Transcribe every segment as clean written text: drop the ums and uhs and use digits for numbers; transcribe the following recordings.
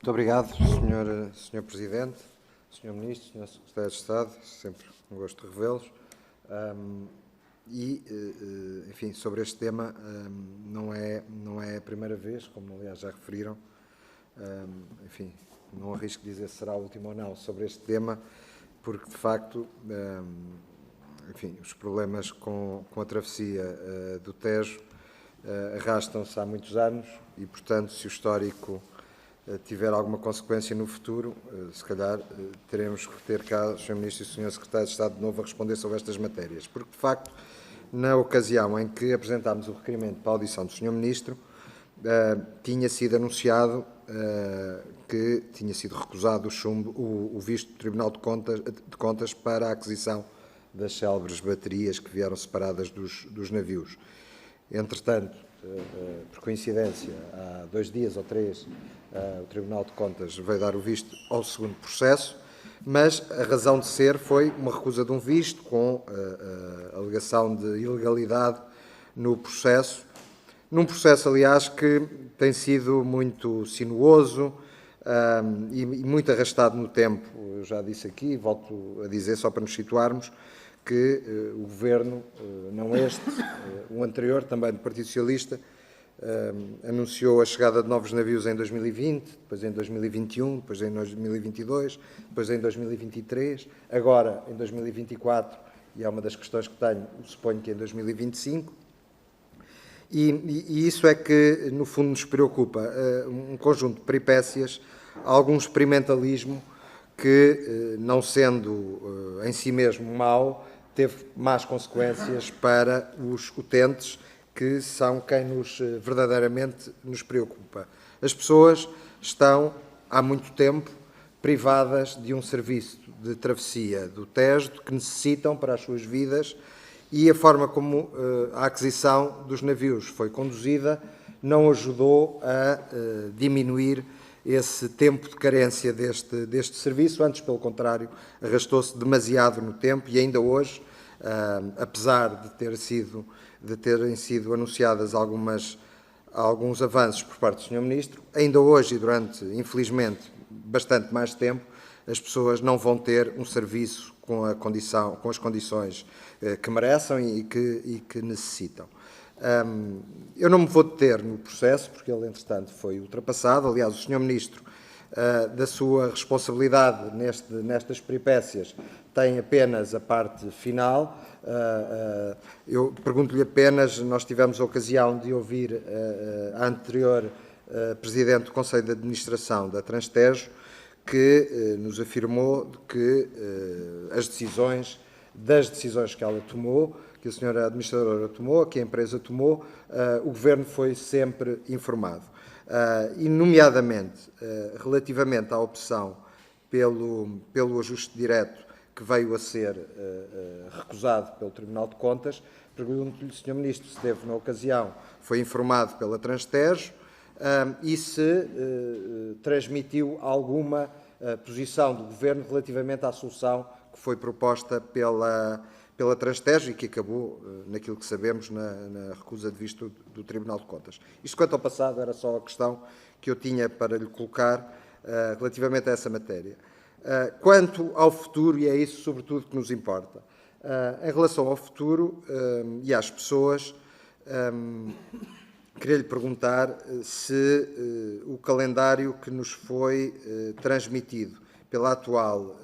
Muito obrigado, Sr. Presidente, Sr. Ministro, Sr. Secretário de Estado, sempre um gosto de revê-los. Enfim, sobre este tema, não é a primeira vez, como aliás já referiram, enfim, não arrisco dizer se será a última ou não sobre este tema, porque de facto, enfim, os problemas com a travessia do Tejo arrastam-se há muitos anos e, portanto, se o histórico tiver alguma consequência no futuro, se calhar teremos que ter cá o Sr. Ministro e o Sr. Secretário de Estado de novo a responder sobre estas matérias, porque de facto, na ocasião em que apresentámos o requerimento para a audição do Sr. Ministro, tinha sido anunciado que tinha sido recusado o visto do Tribunal de Contas para a aquisição das célebres baterias que vieram separadas dos navios. Entretanto, por coincidência, há 2 dias ou 3, o Tribunal de Contas veio dar o visto ao segundo processo, mas a razão de ser foi uma recusa de um visto com a alegação de ilegalidade no processo, num processo, aliás, que tem sido muito sinuoso e muito arrastado no tempo. Eu já disse aqui, volto a dizer, só para nos situarmos, que o Governo, não este, o anterior, também do Partido Socialista, anunciou a chegada de novos navios em 2020, depois em 2021, depois em 2022, depois em 2023, agora em 2024, e é uma das questões que tenho, suponho que em 2025, e isso é que, no fundo, nos preocupa, um conjunto de peripécias, algum experimentalismo que, não sendo em si mesmo mau, teve más consequências para os utentes, que são quem verdadeiramente nos preocupa. As pessoas estão, há muito tempo, privadas de um serviço de travessia do Tejo que necessitam para as suas vidas, e a forma como a aquisição dos navios foi conduzida não ajudou a diminuir esse tempo de carência deste serviço, antes, pelo contrário, arrastou-se demasiado no tempo e ainda hoje, apesar de terem sido anunciadas alguns avanços por parte do Sr. Ministro, ainda hoje e durante, infelizmente, bastante mais tempo, as pessoas não vão ter um serviço com as condições que merecem e que necessitam. Eu não me vou deter no processo, porque ele, entretanto, foi ultrapassado. Aliás, o Sr. Ministro, da sua responsabilidade nestas peripécias, tem apenas a parte final. Eu pergunto-lhe apenas, nós tivemos a ocasião de ouvir a anterior Presidente do Conselho de Administração da Transtejo, que nos afirmou que das decisões que ela tomou, que a senhora administradora tomou, que a empresa tomou, o Governo foi sempre informado. E, nomeadamente, relativamente à opção pelo ajuste direto que veio a ser recusado pelo Tribunal de Contas, pergunto-lhe, Sr. Ministro, se teve, na ocasião, foi informado pela Transtejo e se transmitiu alguma posição do Governo relativamente à solução que foi proposta pela Transtejo e que acabou, naquilo que sabemos, na recusa de visto do Tribunal de Contas. Isto quanto ao passado era só a questão que eu tinha para lhe colocar relativamente a essa matéria. Quanto ao futuro, e é isso sobretudo que nos importa, em relação ao futuro e às pessoas, queria-lhe perguntar se o calendário que nos foi transmitido pela atual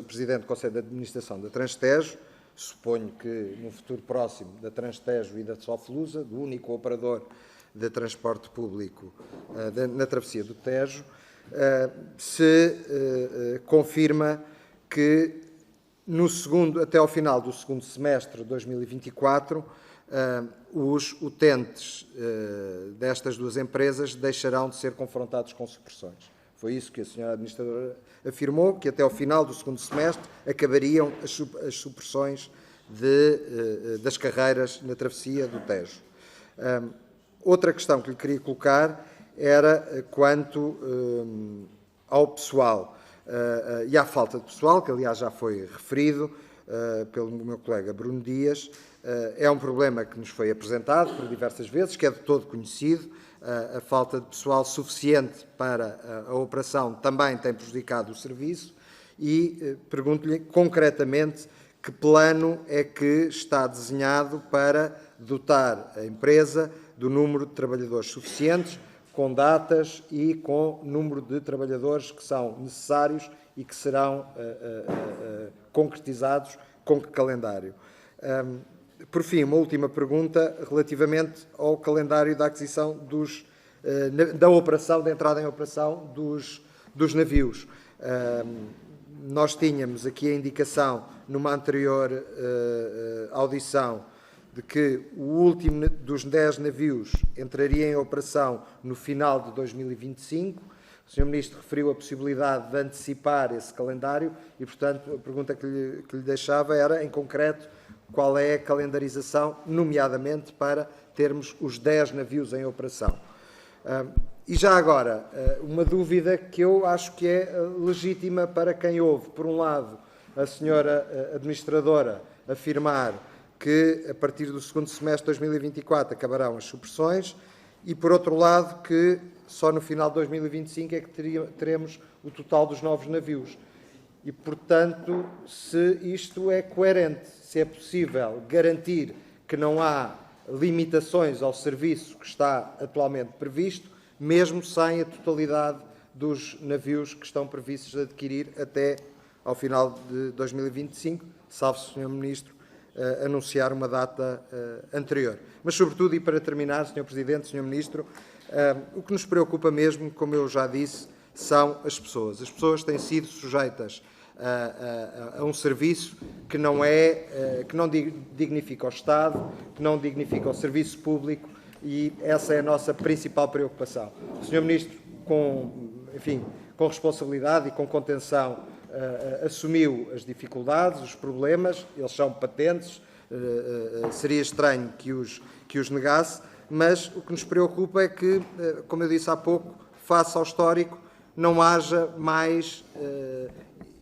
Presidente do Conselho de Administração da Transtejo, suponho que no futuro próximo da Transtejo e da Soflusa, do único operador de transporte público na travessia do Tejo, se confirma que até ao final do segundo semestre de 2024, os utentes destas duas empresas deixarão de ser confrontados com supressões. Foi isso que a senhora administradora afirmou, que até ao final do segundo semestre acabariam as supressões das carreiras na travessia do Tejo. Outra questão que lhe queria colocar era quanto ao pessoal e à falta de pessoal, que aliás já foi referido. pelo meu colega Bruno Dias. É um problema que nos foi apresentado por diversas vezes, que é de todo conhecido. A falta de pessoal suficiente para a operação também tem prejudicado o serviço e pergunto-lhe concretamente que plano é que está desenhado para dotar a empresa do número de trabalhadores suficientes, com datas e com número de trabalhadores que são necessários e que serão concretizados com que calendário. Por fim, uma última pergunta relativamente ao calendário da aquisição da operação, da entrada em operação dos navios. Nós tínhamos aqui a indicação, numa anterior audição, de que o último dos 10 navios entraria em operação no final de 2025. O Sr. Ministro referiu a possibilidade de antecipar esse calendário e, portanto, a pergunta que lhe deixava era, em concreto, qual é a calendarização, nomeadamente para termos os 10 navios em operação. E já agora, uma dúvida que eu acho que é legítima para quem ouve, por um lado, a senhora administradora afirmar que a partir do segundo semestre de 2024 acabarão as supressões e, por outro lado, que só no final de 2025 é que teremos o total dos novos navios. E, portanto, se isto é coerente, se é possível garantir que não há limitações ao serviço que está atualmente previsto, mesmo sem a totalidade dos navios que estão previstos a adquirir até ao final de 2025, salvo se o Sr. Ministro anunciar uma data anterior. Mas, sobretudo, e para terminar, Sr. Presidente, Sr. Ministro, o que nos preocupa mesmo, como eu já disse, são as pessoas. As pessoas têm sido sujeitas a um serviço que não dignifica o Estado, que não dignifica o serviço público, e essa é a nossa principal preocupação. O Sr. Ministro, com responsabilidade e com contenção, assumiu as dificuldades, os problemas, eles são patentes, seria estranho que os negasse, mas o que nos preocupa é que, como eu disse há pouco, face ao histórico, não haja mais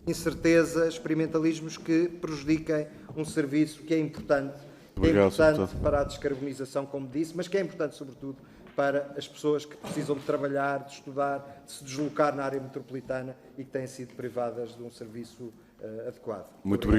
incerteza, experimentalismos que prejudiquem um serviço que é importante. Obrigado, que é importante para a descarbonização, como disse, mas que é importante, sobretudo, para as pessoas que precisam de trabalhar, de estudar, de se deslocar na área metropolitana e que têm sido privadas de um serviço adequado. Muito obrigado.